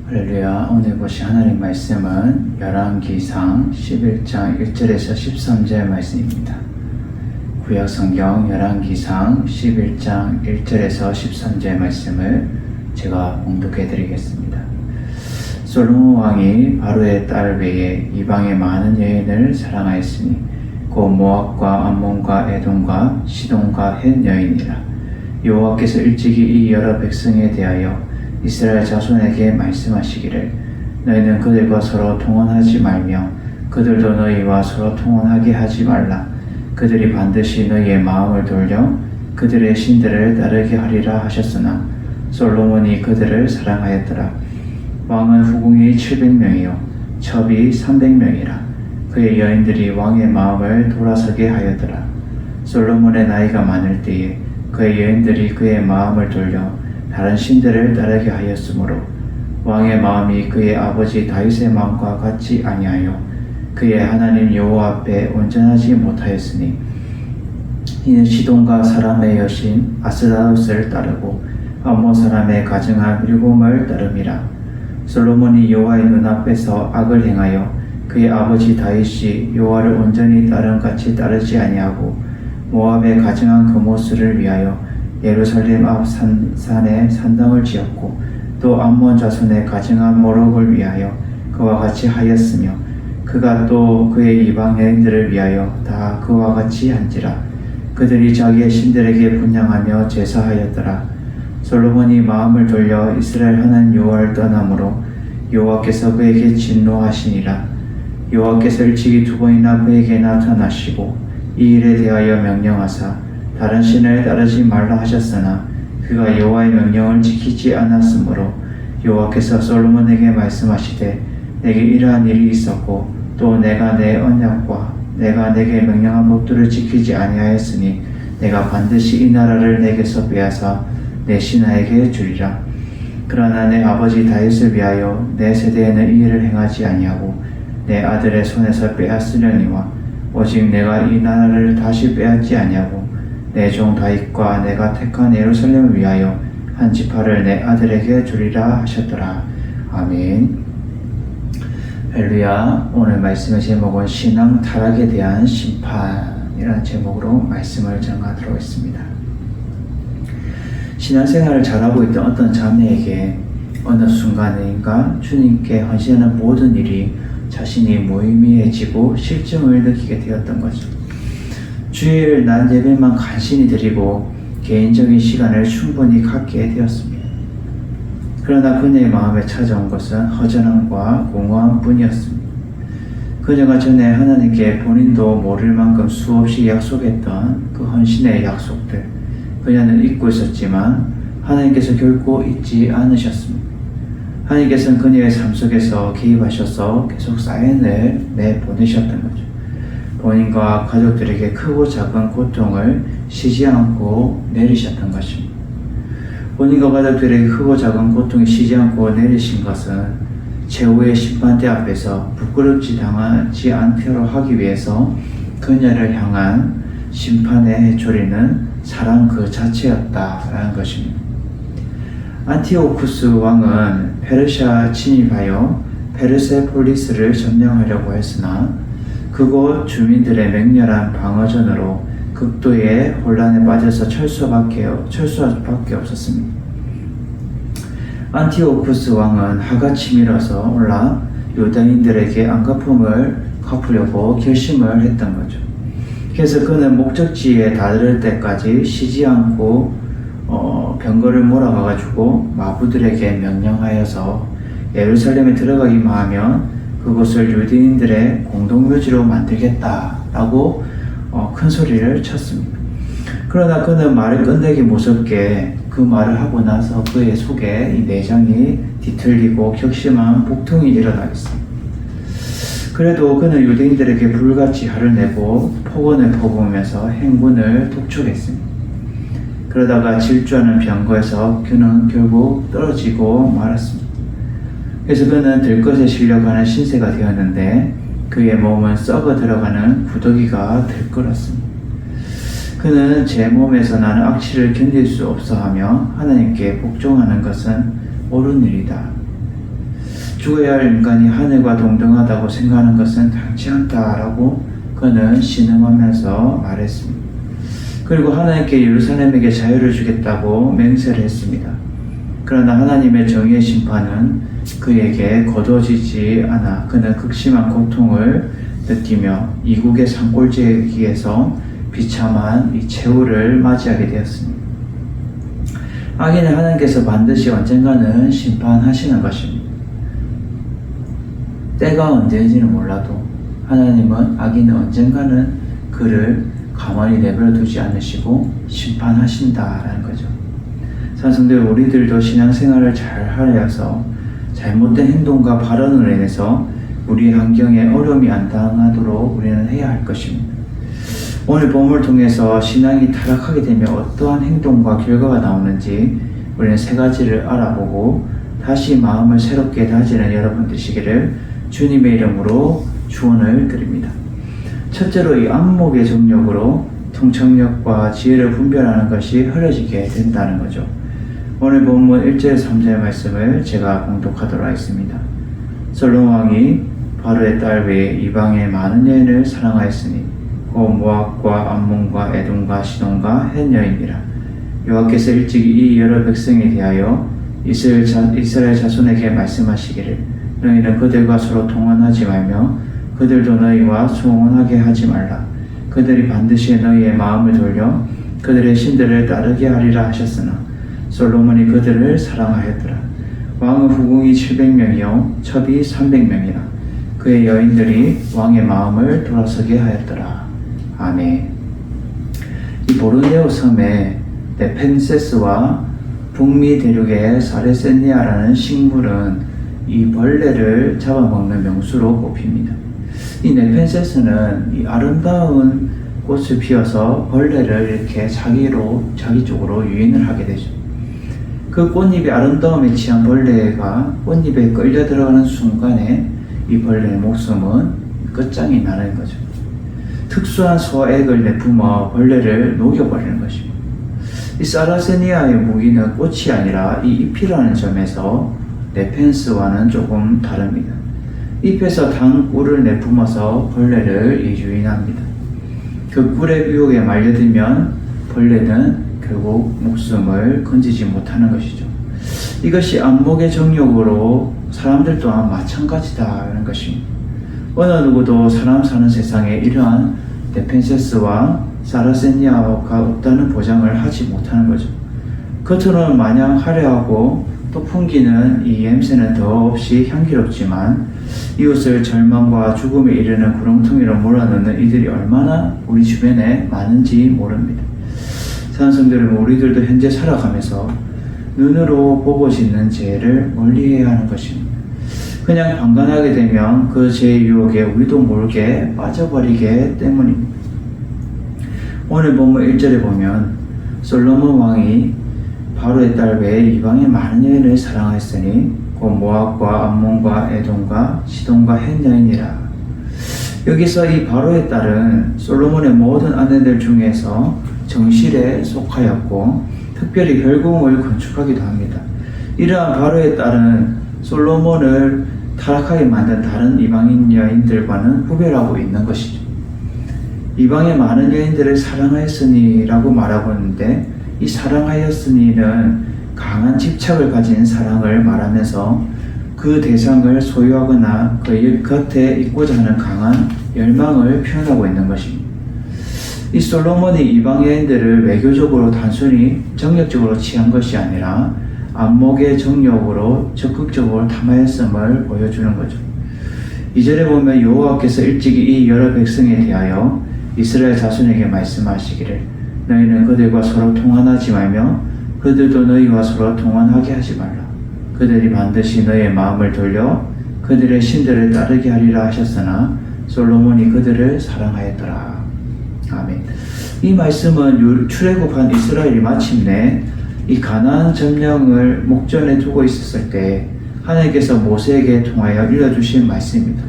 할렐루야. 오늘 보실 하나님 말씀은 열왕기상 11장 1절에서 13절 말씀입니다. 구약 성경 열왕기상 11장 1절에서 13절 말씀을 제가 봉독해 드리겠습니다. 솔로몬 왕이 바로의 딸 외에 이방의 많은 여인을 사랑하였으니 곧 모압과 암몬과 에돔과 시돈과 헷 여인이라. 여호와께서 일찍이 이 여러 백성에 대하여 이스라엘 자손에게 말씀하시기를 너희는 그들과 서로 통혼하지 말며 그들도 너희와 서로 통혼하게 하지 말라. 그들이 반드시 너희의 마음을 돌려 그들의 신들을 따르게 하리라 하셨으나 솔로몬이 그들을 사랑하였더라. 왕은 후궁이 700명이요 첩이 300명이라. 그의 여인들이 왕의 마음을 돌아서게 하였더라. 솔로몬의 나이가 많을 때에 그의 여인들이 그의 마음을 돌려 다른 신들을 따르게 하였으므로 왕의 마음이 그의 아버지 다윗의 마음과 같지 아니하여 그의 하나님 여호와 앞에 온전하지 못하였으니 이는 시돈과 사람의 여신 아스다롯을 따르고 암몬 사람의 가증한 밀곰을 따름이라. 솔로몬이 여호와의 눈앞에서 악을 행하여 그의 아버지 다윗이 여호와를 온전히 따름같이 따르지 아니하고 모압의 가증한 그모스를 위하여 예루살렘 앞 산에 산당을 지었고 또 암몬 자손의 가증한 모록을 위하여 그와 같이 하였으며 그가 또 그의 이방 여인들을 위하여 다 그와 같이 한지라. 그들이 자기의 신들에게 분향하며 제사하였더라. 솔로몬이 마음을 돌려 이스라엘 하나님 여호와를 떠나므로 여호와께서 그에게 진노하시니라. 여호와께서 일찍이 두 번이나 그에게 나타나시고 이 일에 대하여 명령하사 다른 신을 따르지 말라 하셨으나 그가 여호와의 명령을 지키지 않았으므로 여호와께서 솔로몬에게 말씀하시되 내게 이러한 일이 있었고 또 내가 내 언약과 내가 내게 명령한 법도를 지키지 아니하였으니 내가 반드시 이 나라를 내게서 빼앗아 내 신하에게 주리라. 그러나 내 아버지 다윗을 위하여 내 세대에는 이 일을 행하지 아니하고 내 아들의 손에서 빼앗으려니와 오직 내가 이 나라를 다시 빼앗지 아니하고 내 종 다윗과 내가 택한 예루살렘을 위하여 한 지파를 내 아들에게 주리라 하셨더라. 아멘. 할렐루야. 오늘 말씀의 제목은 신앙 타락에 대한 심판이라는 제목으로 말씀을 전하도록 하겠습니다. 신앙생활을 잘하고 있던 어떤 자매에게 어느 순간인가 주님께 헌신하는 모든 일이 자신이 무의미해지고 실증을 느끼게 되었던 거죠. 주일 낮 예배만 간신히 드리고 개인적인 시간을 충분히 갖게 되었습니다. 그러나 그녀의 마음에 찾아온 것은 허전함과 공허함 뿐이었습니다. 그녀가 전에 하나님께 본인도 모를 만큼 수없이 약속했던 그 헌신의 약속들, 그녀는 잊고 있었지만 하나님께서 결코 잊지 않으셨습니다. 하나님께서는 그녀의 삶 속에서 개입하셔서 계속 사인을 내보내셨던 거죠. 본인과 가족들에게 크고 작은 고통을 쉬지 않고 내리셨던 것입니다. 본인과 가족들에게 크고 작은 고통이 쉬지 않고 내리신 것은 최후의 심판대 앞에서 부끄럽지 당하지 않도록 하기 위해서 그녀를 향한 심판의 해초리는 사랑 그 자체였다라는 것입니다. 안티오쿠스 왕은 페르시아 침입하여 페르세폴리스를 점령하려고 했으나 그곳 주민들의 맹렬한 방어전으로 극도의 혼란에 빠져서 철수할 수밖에 없었습니다. 안티오쿠스 왕은 하가 치밀어서 올라 유다인들에게 안갚음을 갚으려고 결심을 했던 거죠. 그래서 그는 목적지에 다다를 때까지 쉬지 않고 병거를 몰아가가지고 마부들에게 명령하여서 예루살렘에 들어가기만 하면 그곳을 유대인들의 공동묘지로 만들겠다라고 큰 소리를 쳤습니다. 그러나 그는 말을 끝내기 무섭게 그 말을 하고 나서 그의 속에 이 내장이 뒤틀리고 격심한 복통이 일어나겠습니다. 그래도 그는 유대인들에게 불같이 화를 내고 폭언을 퍼부으면서 행군을 독촉했습니다. 그러다가 질주하는 병거에서 그는 결국 떨어지고 말았습니다. 그래서 그는 들것에 실려가는 신세가 되었는데 그의 몸은 썩어 들어가는 구더기가 들끓었습니다. 그는 제 몸에서 나는 악취를 견딜 수 없어하며 하나님께 복종하는 것은 옳은 일이다. 죽어야 할 인간이 하늘과 동등하다고 생각하는 것은 당치 않다라고 그는 신음하면서 말했습니다. 그리고 하나님께 예루살렘에게 자유를 주겠다고 맹세를 했습니다. 그러나 하나님의 정의의 심판은 그에게 거둬지지 않아 그는 극심한 고통을 느끼며 이국의 산골짜기에서 비참한 이 최후를 맞이하게 되었습니다. 악인을 하나님께서 반드시 언젠가는 심판하시는 것입니다. 때가 언제인지는 몰라도 하나님은 악인은 언젠가는 그를 가만히 내버려 두지 않으시고 심판하신다라는 거죠. 사성들 우리들도 신앙생활을 잘 하여서 잘못된 행동과 발언으로 인해서 우리의 환경에 어려움이 안 당하도록 우리는 해야 할 것입니다. 오늘 본문을 통해서 신앙이 타락하게 되면 어떠한 행동과 결과가 나오는지 우리는 세 가지를 알아보고 다시 마음을 새롭게 다지는 여러분 되시기를 주님의 이름으로 축원을 드립니다. 첫째로 이 안목의 정력으로 통찰력과 지혜를 분별하는 것이 흐려지게 된다는 거죠. 오늘 본문 1절 3절 말씀을 제가 봉독하도록 하겠습니다. 솔로몬 왕이 바로의 딸 외에 이방의 많은 여인을 사랑하였으니 곧 모압과 암몬과 에돔과 시돈과 헷 여인이라. 여호와께서 일찍이 이 여러 백성에 대하여 이스라엘 자손에게 말씀하시기를 너희는 그들과 서로 통혼하지 말며 그들도 너희와 통혼하게 하지 말라. 그들이 반드시 너희의 마음을 돌려 그들의 신들을 따르게 하리라 하셨으나 솔로몬이 그들을 사랑하였더라. 왕의 후궁이 700명이요 첩이 300명이라. 그의 여인들이 왕의 마음을 돌아서게 하였더라. 아멘. 이 보르네오 섬의 네펜세스와 북미 대륙의 사레세니아라는 식물은 이 벌레를 잡아먹는 명수로 꼽힙니다. 이 네펜세스는 이 아름다운 꽃을 피워서 벌레를 이렇게 자기 쪽으로 유인을 하게 되죠. 그 꽃잎의 아름다움에 취한 벌레가 꽃잎에 끌려 들어가는 순간에 이 벌레의 목숨은 끝장이 나는 거죠. 특수한 소액을 내뿜어 벌레를 녹여버리는 것입니다. 이 사라세니아의 무기는 꽃이 아니라 이 잎이라는 점에서 네펜스와는 조금 다릅니다. 잎에서 단 꿀을 내뿜어서 벌레를 유인합니다. 그 꿀의 유혹에 말려들면 벌레는 결국 목숨을 건지지 못하는 것이죠. 이것이 안목의 정욕으로 사람들 또한 마찬가지다라는 것입니다. 어느 누구도 사람 사는 세상에 이러한 네펜세스와 사라세니아가 없다는 보장을 하지 못하는 거죠. 겉으로는 마냥 화려하고 또 풍기는 이 냄새는 더없이 향기롭지만 이웃을 절망과 죽음에 이르는 구렁텅이로 몰아넣는 이들이 얼마나 우리 주변에 많은지 모릅니다. 사랑성들 여러분, 우리들도 현재 살아가면서 눈으로 보고 짓는 죄를 멀리해야 하는 것입니다. 그냥 방관하게 되면 그 죄의 유혹에 우리도 모르게 빠져버리기 때문입니다. 오늘 본문 1절에 보면 솔로몬 왕이 바로의 딸 외에 이방의 많은 여인을 사랑하였으니 곧 모압과 암몬과 에돔과 시돈과 헷 여인이라. 여기서 이 바로의 딸은 솔로몬의 모든 아내들 중에서 정실에 속하였고 특별히 혈궁을 건축하기도 합니다. 이러한 바로의 딸은 솔로몬을 타락하게 만든 다른 이방인 여인들과는 구별하고 있는 것이죠. 이방의 많은 여인들을 사랑하였으니 라고 말하고 있는데 이 사랑하였으니는 강한 집착을 가진 사랑을 말하면서 그 대상을 소유하거나 그 곁에 있고자 하는 강한 열망을 표현하고 있는 것입니다. 이 솔로몬이 이방 여인들을 외교적으로 단순히 정력적으로 취한 것이 아니라 안목의 정욕으로 적극적으로 탐하였음을 보여주는 거죠. 2절에 보면 여호와께서 일찍이 이 여러 백성에 대하여 이스라엘 자손에게 말씀하시기를 너희는 그들과 서로 통혼하지 말며 그들도 너희와 서로 통혼하게 하지 말라. 그들이 반드시 너희의 마음을 돌려 그들의 신들을 따르게 하리라 하셨으나 솔로몬이 그들을 사랑하였더라. 아멘. 이 말씀은 출애굽한 이스라엘이 마침내 이 가나안 점령을 목전에 두고 있었을 때 하나님께서 모세에게 통하여 일러주신 말씀입니다.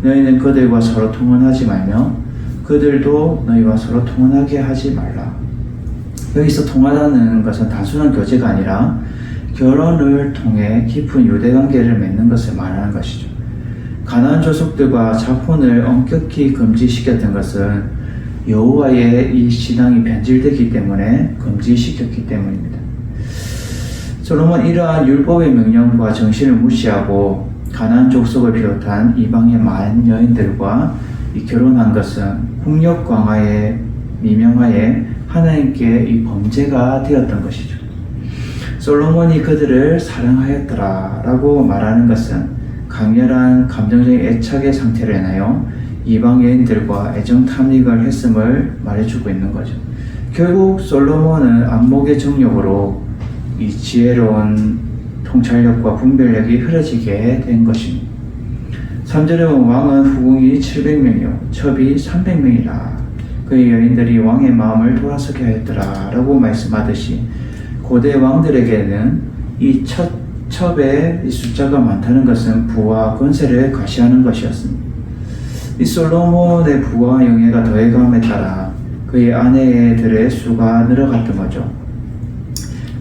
너희는 그들과 서로 통혼하지 말며 그들도 너희와 서로 통혼하게 하지 말라. 여기서 통하다는 것은 단순한 교제가 아니라 결혼을 통해 깊은 유대관계를 맺는 것을 말하는 것이죠. 가나안 족속들과 자혼을 엄격히 금지시켰던 것은 여호와의 이 신앙이 변질되기 때문에 금지시켰기 때문입니다. 솔로몬 이러한 율법의 명령과 정신을 무시하고 가나안 족속을 비롯한 이방의 많은 여인들과 결혼한 것은 국력 강화의 미명하에 하나님께 이 범죄가 되었던 것이죠. 솔로몬이 그들을 사랑하였더라 라고 말하는 것은 강렬한 감정적인 애착의 상태로 인하여 이방 여인들과 애정 탐닉을 했음을 말해주고 있는 거죠. 결국 솔로몬은 안목의 정욕으로 이 지혜로운 통찰력과 분별력이 흐려지게 된 것입니다. 3절에 보면 왕은 후궁이 700명이요 첩이 300명이라 그의 여인들이 왕의 마음을 돌아서게 하였더라 라고 말씀하듯이 고대 왕들에게는 이 첩의 숫자가 많다는 것은 부와 권세를 과시하는 것이었습니다. 이 솔로몬의 부와 영예가 더해감에 따라 그의 아내들의 수가 늘어갔던 거죠.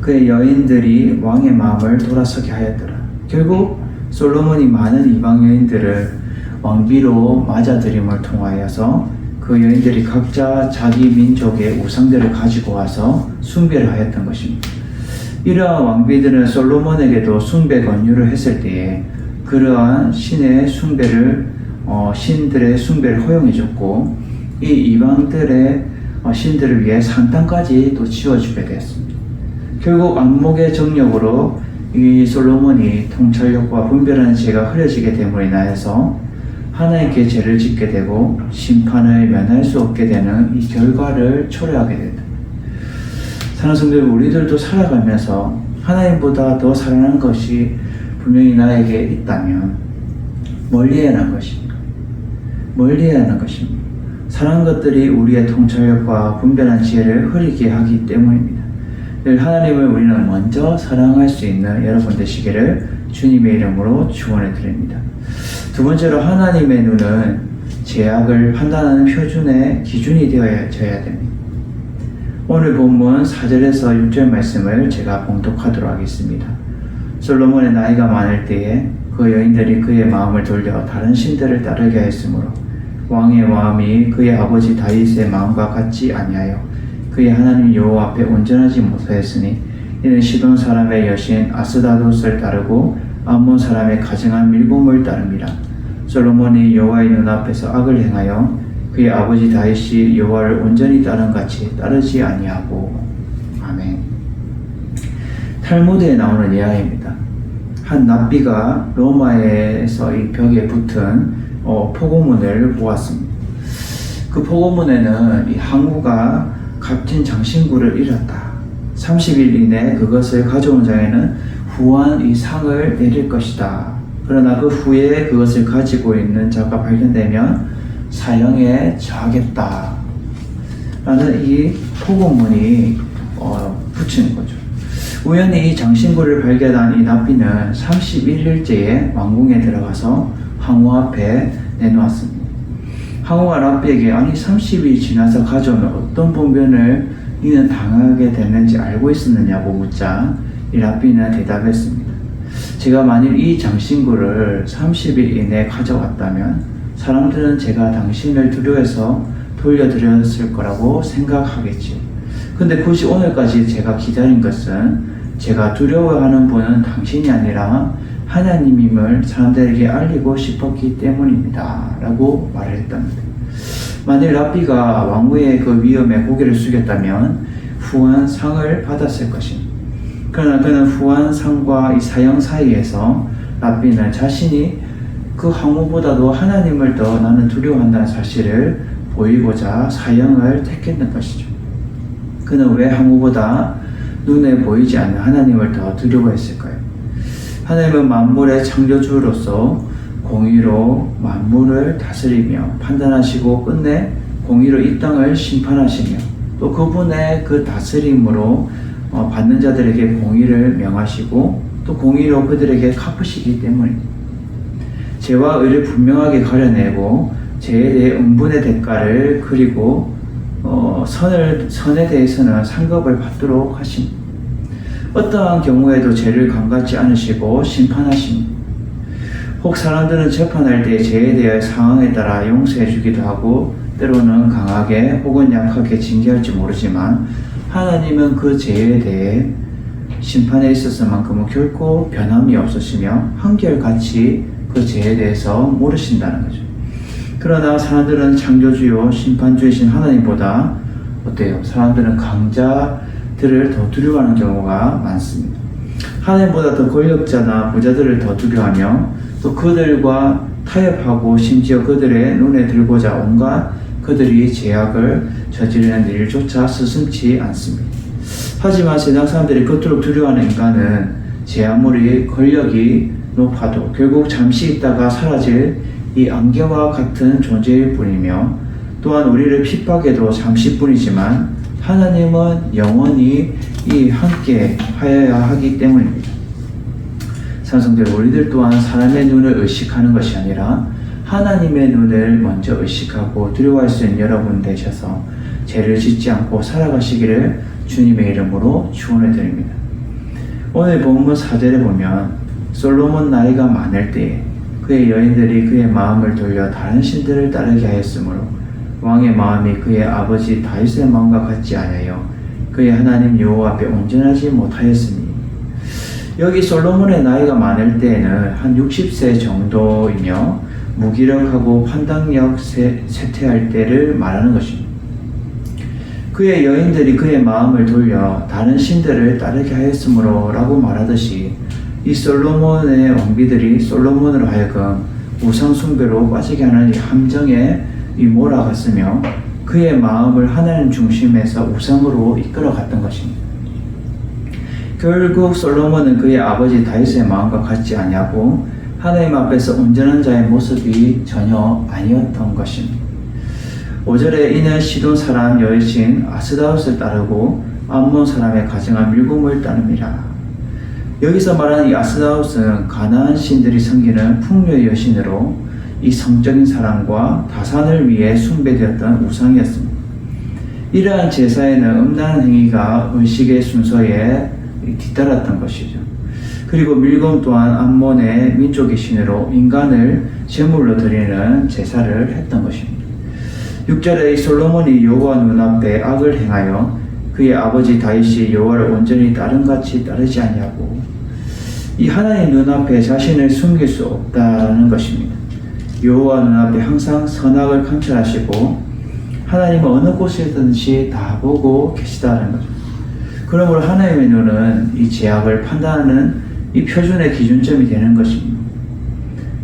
그의 여인들이 왕의 마음을 돌아서게 하였더라. 결국 솔로몬이 많은 이방 여인들을 왕비로 맞아들임을 통하여서 그 여인들이 각자 자기 민족의 우상들을 가지고 와서 숭배를 하였던 것입니다. 이러한 왕비들은 솔로몬에게도 숭배 권유를 했을 때에 그러한 신들의 숭배를 허용해줬고 이 이방들의 신들을 위해 산당까지 또 지어주게 되었습니다. 결국 안목의 정력으로 이 솔로몬이 통찰력과 분별하는 지혜가 흐려지게 됨으로 인하여서 하나님께 죄를 짓게 되고 심판을 면할 수 없게 되는 이 결과를 초래하게 된다. 사랑하는 성도 여러분, 우리들도 살아가면서 하나님보다 더 사랑하는 것이 분명히 나에게 있다면 멀리해야 하는 것입니다. 멀리해야 하는 것입니다. 사랑하는 것들이 우리의 통찰력과 분별한 지혜를 흐리게 하기 때문입니다. 늘 하나님을 우리는 먼저 사랑할 수 있는 여러분 되시기를 주님의 이름으로 축원해 드립니다. 두 번째로 하나님의 눈은 죄악을 판단하는 표준의 기준이 되어져야 됩니다. 오늘 본문 4절에서 6절 말씀을 제가 봉독하도록 하겠습니다. 솔로몬의 나이가 많을 때에 그 여인들이 그의 마음을 돌려 다른 신들을 따르게 하였으므로 왕의 마음이 그의 아버지 다윗의 마음과 같지 아니하여 그의 하나님 여호와 앞에 온전하지 못하였으니 이는 시돈 사람의 여신 아스다롯을 따르고 암몬 사람의 가증한 밀곰을 따릅니다. 솔로몬이 여호와의 눈앞에서 악을 행하여 그의 아버지 다윗이 여호와를 온전히 따른 같이 따르지 아니하고. 아멘. 탈무드에 나오는 이야기입니다. 한 납비가 로마에서 이 벽에 붙은 포고문을 보았습니다. 그 포고문에는 이 항우가 값진 장신구를 잃었다. 30일 이내 그것을 가져온 자에는 후한 이 상을 내릴 것이다. 그러나 그 후에 그것을 가지고 있는 자가 발견되면 사형에 처하겠다. 라는 이 포고문이 붙이는 거죠. 우연히 이 장신구를 발견한 이 납비는 31일째에 왕궁에 들어가서 항우 앞에 내놓았습니다. 항우가 납비에게 아니 30일 지나서 가져오면 어떤 봉변을 이는 당하게 됐는지 알고 있었느냐고 묻자 이 납비는 대답했습니다. 제가 만일 이 장신구를 30일 이내에 가져왔다면 사람들은 제가 당신을 두려워해서 돌려드렸을 거라고 생각하겠지요. 근데 굳이 오늘까지 제가 기다린 것은 제가 두려워하는 분은 당신이 아니라 하나님임을 사람들에게 알리고 싶었기 때문입니다. 라고 말을 했답니다. 만일 랍비가 왕후의 그 위험에 고개를 숙였다면 후한 상을 받았을 것입니다. 그러나 그는 후한 상과 이 사형 사이에서 랍비는 자신이 그 항우보다도 하나님을 더 나는 두려워한다는 사실을 보이고자 사형을 택했는 것이죠. 그는 왜 항우보다 눈에 보이지 않는 하나님을 더 두려워했을까요? 하나님은 만물의 창조주로서 공의로 만물을 다스리며 판단하시고 끝내 공의로 이 땅을 심판하시며 또 그분의 그 다스림으로 받는 자들에게 공의를 명하시고 또 공의로 그들에게 갚으시기 때문입니다. 죄와 의를 분명하게 가려내고 죄에 대해 응분의 대가를 그리고 선에 대해서는 상급을 받도록 하십니다. 어떠한 경우에도 죄를 감같지 않으시고 심판하십니다. 혹 사람들은 재판할 때 죄에 대해 상황에 따라 용서해 주기도 하고 때로는 강하게 혹은 약하게 징계할지 모르지만 하나님은 그 죄에 대해 심판에 있어서만큼은 결코 변함이 없으시며 한결같이 그 죄에 대해서 모르신다는 거죠. 그러나 사람들은 창조주요 심판주이신 하나님보다 어때요? 사람들은 강자들을 더 두려워하는 경우가 많습니다. 하나님보다 더 권력자나 부자들을 더 두려워하며 또 그들과 타협하고 심지어 그들의 눈에 들고자 온갖 그들이 죄악을 저지르는 일조차 스승치 않습니다. 하지만 세상 사람들이 그토록 두려워하는 인간은 제 아무리 권력이 높아도 결국 잠시 있다가 사라질 이 안개와 같은 존재일 뿐이며 또한 우리를 핍박해도 잠시뿐이지만 하나님은 영원히 이 함께 하여야 하기 때문입니다. 산성들, 우리들 또한 사람의 눈을 의식하는 것이 아니라 하나님의 눈을 먼저 의식하고 두려워할 수 있는 여러분 되셔서 죄를 짓지 않고 살아가시기를 주님의 이름으로 축원해 드립니다. 오늘 본문 4절에 보면 솔로몬 나이가 많을 때에 그의 여인들이 그의 마음을 돌려 다른 신들을 따르게 하였으므로 왕의 마음이 그의 아버지 다윗의 마음과 같지 아니하여 그의 하나님 여호와 앞에 온전하지 못하였으니, 여기 솔로몬의 나이가 많을 때에는 한 60세 정도이며 무기력하고 판단력 쇠퇴할 때를 말하는 것입니다. 그의 여인들이 그의 마음을 돌려 다른 신들을 따르게 하였으므로 라고 말하듯이 이 솔로몬의 왕비들이 솔로몬으로 하여금 우상 숭배로 빠지게 하는 이 함정에 몰아갔으며 그의 마음을 하나님 중심에서 우상으로 이끌어갔던 것입니다. 결국 솔로몬은 그의 아버지 다윗의 마음과 같지 아니하고 하나님 앞에서 온전한 자의 모습이 전혀 아니었던 것입니다. 5절에 이는 시돈 사람 여신 아스다롯을 따르고 암몬 사람의 가정한 밀곰을 따릅니다. 여기서 말하는 이 아스다롯은 가나안 신들이 섬기는 풍요의 여신으로 이 성적인 사랑과 다산을 위해 숭배되었던 우상이었습니다. 이러한 제사에는 음란한 행위가 의식의 순서에 뒤따랐던 것이죠. 그리고 밀곰 또한 암몬의 민족의 신으로 인간을 제물로 드리는 제사를 했던 것입니다. 6절에 솔로몬이 여호와 눈앞에 악을 행하여 그의 아버지 다윗이 여호와를 온전히 따름같이 따르지 아니하고, 이 하나님 눈앞에 자신을 숨길 수 없다는 것입니다. 여호와 눈앞에 항상 선악을 감찰하시고 하나님은 어느 곳이든지 다 보고 계시다는 거죠. 그러므로 하나님의 눈은 이 죄악을 판단하는 이 표준의 기준점이 되는 것입니다.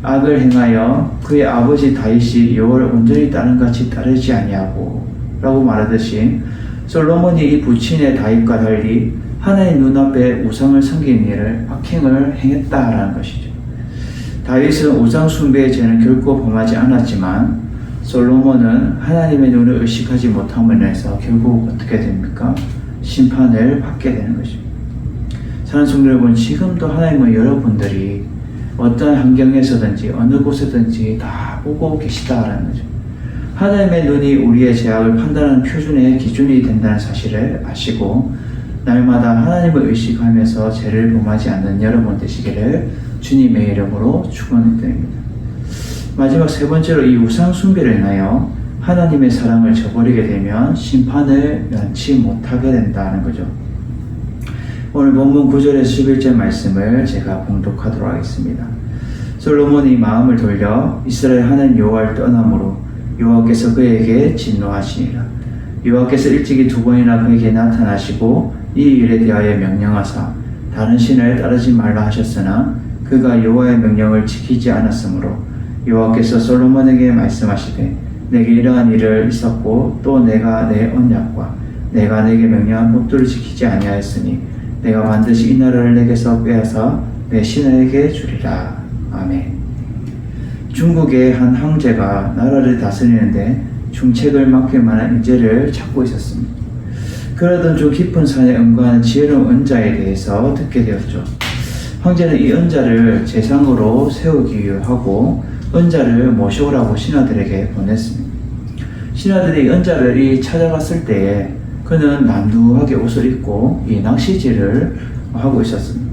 악을 행하여 그의 아버지 다윗이 여호와를 온전히 따름같이 따르지 아니하고 라고 말하듯이 솔로몬이 이 부친의 다윗과 달리 하나님 눈앞에 우상을 섬기는 일을 악행을 행했다라는 것이죠. 다윗은 우상 숭배의 죄는 결코 범하지 않았지만 솔로몬은 하나님의 눈을 의식하지 못함으로 인해서 결국 어떻게 됩니까? 심판을 받게 되는 것입니다. 사랑하는 성도 여러분, 지금도 하나님은 여러분들이 어떤 환경에서든지 어느 곳에든지 다 보고 계시다라는 거죠. 하나님의 눈이 우리의 죄악을 판단하는 표준의 기준이 된다는 사실을 아시고 날마다 하나님을 의식하면서 죄를 범하지 않는 여러분 되시기를 주님의 이름으로 축원드립니다. 마지막 세 번째로 이 우상 숭배를 인하여 하나님의 사랑을 저버리게 되면 심판을 면치 못하게 된다는 거죠. 오늘 본문 9절에서 11절 말씀을 제가 봉독하도록 하겠습니다. 솔로몬이 마음을 돌려 이스라엘 하나님 여호와를 떠남으로 여호와께서 그에게 진노하시니라. 여호와께서 일찍이 두 번이나 그에게 나타나시고 이 일에 대하여 명령하사 다른 신을 따르지 말라 하셨으나 그가 여호와의 명령을 지키지 않았으므로 여호와께서 솔로몬에게 말씀하시되 내게 이러한 일을 있었고 또 내가 내 언약과 내가 내게 명령한 법도를 지키지 아니하였으니 내가 반드시 이 나라를 내게서 빼앗아 내 신에게 주리라. 아멘. 중국의 한 황제가 나라를 다스리는데 중책을 맡길 만한 인재를 찾고 있었습니다. 그러던 중 깊은 산에 응거하는 지혜로운 은자에 대해서 듣게 되었죠. 황제는 이 은자를 제상으로 세우기 하고 은자를 모셔오라고 신하들에게 보냈습니다. 신하들이 은자를 찾아갔을 때에 그는 남루하게 옷을 입고 이 낚시질을 하고 있었습니다.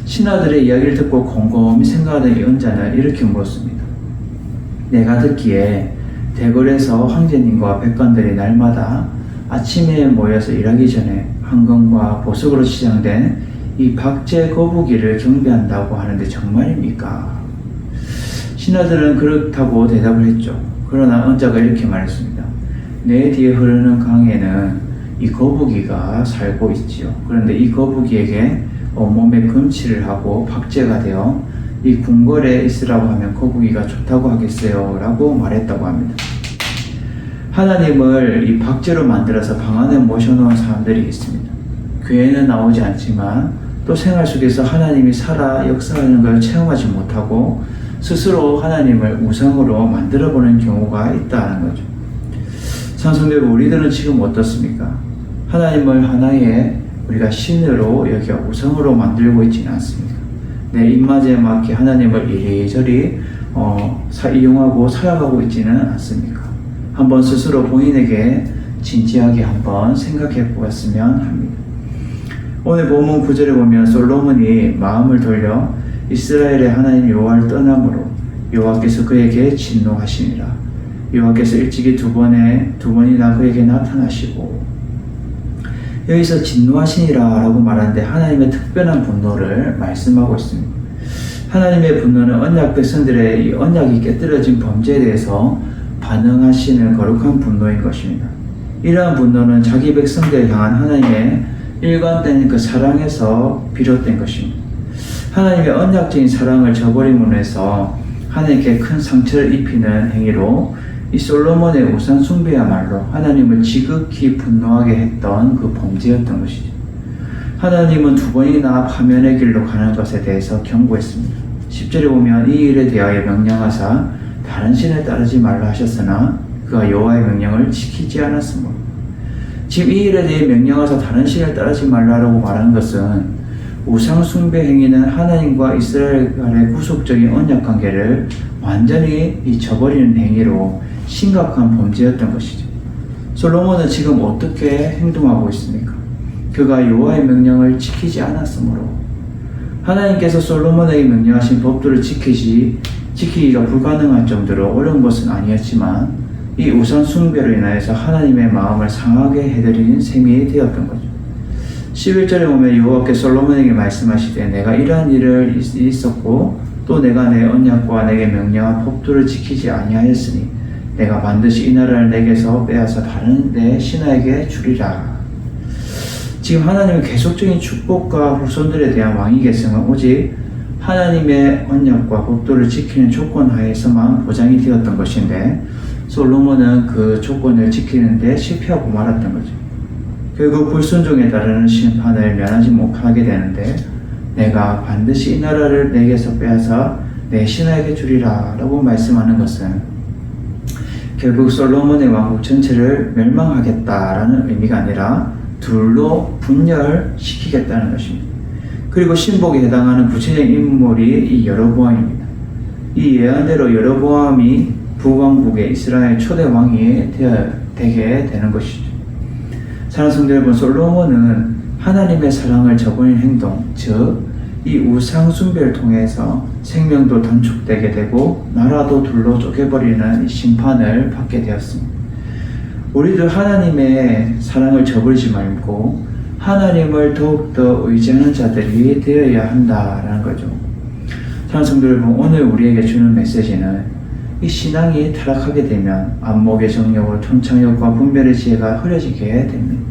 신하들의 이야기를 듣고 곰곰이 생각하던 이 은자는 이렇게 물었습니다. 내가 듣기에 대궐에서 황제님과 백관들이 날마다 아침에 모여서 일하기 전에 황금과 보석으로 치장된 이 박제 거북이를 경배한다고 하는데 정말입니까? 신하들은 그렇다고 대답을 했죠. 그러나 은자가 이렇게 말했습니다. 내 뒤에 흐르는 강에는 이 거북이가 살고 있지요. 그런데 이 거북이에게 온몸에 금치를 하고 박제가 되어 이 궁궐에 있으라고 하면 거북이가 좋다고 하겠어요? 라고 말했다고 합니다. 하나님을 이 박제로 만들어서 방 안에 모셔놓은 사람들이 있습니다. 교회는 나오지 않지만 또 생활 속에서 하나님이 살아 역사하는 걸 체험하지 못하고 스스로 하나님을 우상으로 만들어보는 경우가 있다는 거죠. 찬송대 우리들은 지금 어떻습니까? 하나님을 하나의 우리가 신으로 여겨 우상으로 만들고 있지는 않습니다. 내 입맛에 맞게 하나님을 이리저리 이용하고 사용하고 있지는 않습니까? 한번 스스로 본인에게 진지하게 한번 생각해 보았으면 합니다. 오늘 본문 9절에 보면 솔로몬이 마음을 돌려 이스라엘의 하나님 여호와를 떠남으로 여호와께서 그에게 진노하시니라. 여호와께서 일찍이 두 번이나 그에게 나타나시고, 여기서 진노하시니라 라고 말하는데 하나님의 특별한 분노를 말씀하고 있습니다. 하나님의 분노는 언약 백성들의 이 언약이 깨뜨려진 범죄에 대해서 반응하시는 거룩한 분노인 것입니다. 이러한 분노는 자기 백성들을 향한 하나님의 일관된 그 사랑에서 비롯된 것입니다. 하나님의 언약적인 사랑을 저버림으로 해서 하나님께 큰 상처를 입히는 행위로 이 솔로몬의 우상 숭배야말로 하나님을 지극히 분노하게 했던 그 범죄였던 것이죠. 하나님은 두 번이나 파면의 길로 가는 것에 대해서 경고했습니다. 10절에 보면 이 일에 대하여 명령하사 다른 신을 따르지 말라 하셨으나 그가 여호와의 명령을 지키지 않았으므로. 지금 이 일에 대해 명령하사 다른 신을 따르지 말라라고 말하는 것은 우상 숭배 행위는 하나님과 이스라엘 간의 구속적인 언약 관계를 완전히 잊어버리는 행위로 심각한 범죄였던 것이죠. 솔로몬은 지금 어떻게 행동하고 있습니까? 그가 여호와의 명령을 지키지 않았으므로. 하나님께서 솔로몬에게 명령하신 법도를 지키기가 불가능할 정도로 어려운 것은 아니었지만 이 우상 숭배로 인하여서 하나님의 마음을 상하게 해드리는 셈이 되었던 거죠. 11절에 보면 여호와께서 솔로몬에게 말씀하시되 내가 이러한 일을 있었고 또 내가 내 언약과 내게 명령한 법도를 지키지 아니하였으니 내가 반드시 이 나라를 내게서 빼앗아 다른 내 신하에게 주리라. 지금 하나님의 계속적인 축복과 후손들에 대한 왕위 계승은 오직 하나님의 언약과 법도를 지키는 조건 하에서만 보장이 되었던 것인데 솔로몬은 그 조건을 지키는데 실패하고 말았던 거죠. 결국 불순종에 따르는 심판을 면하지 못하게 되는데 내가 반드시 이 나라를 내게서 빼앗아 내 신하에게 주리라 라고 말씀하는 것은 결국 솔로몬의 왕국 전체를 멸망하겠다라는 의미가 아니라 둘로 분열시키겠다는 것입니다. 그리고 신복에 해당하는 구체적인 인물이 이 여로보암입니다. 이 예언대로 여로보암이 북왕국의 이스라엘 초대 왕이 되게 되는 것이죠. 사랑하는 성도 여러분, 솔로몬은 하나님의 사랑을 저버린 행동, 즉 이 우상 숭배를 통해서 생명도 단축되게 되고 나라도 둘로 쪼개버리는 이 심판을 받게 되었습니다. 우리도 하나님의 사랑을 저버리지 말고 하나님을 더욱더 의지하는 자들이 되어야 한다라는 거죠. 사랑하는 성도 여러분, 오늘 우리에게 주는 메시지는 이 신앙이 타락하게 되면 안목의 정력으로 통찰력과 분별의 지혜가 흐려지게 됩니다.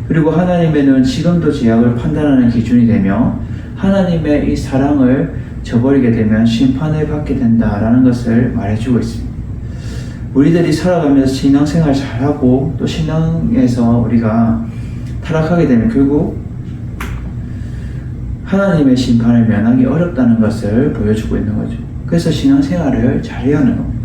그리고 하나님의 눈은 지금도 죄악을 판단하는 기준이 되며 하나님의 이 사랑을 저버리게 되면 심판을 받게 된다라는 것을 말해주고 있습니다. 우리들이 살아가면서 신앙생활 잘하고 또 신앙에서 우리가 타락하게 되면 결국 하나님의 심판을 면하기 어렵다는 것을 보여주고 있는 거죠. 그래서 신앙생활을 잘해야 하는 겁니다.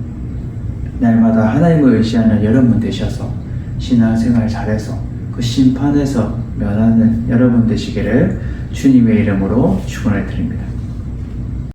날마다 하나님을 의지하는 여러분 되셔서 신앙생활 잘해서 그 심판에서 면하는 여러분 되시기를 주님의 이름으로 축원을 드립니다.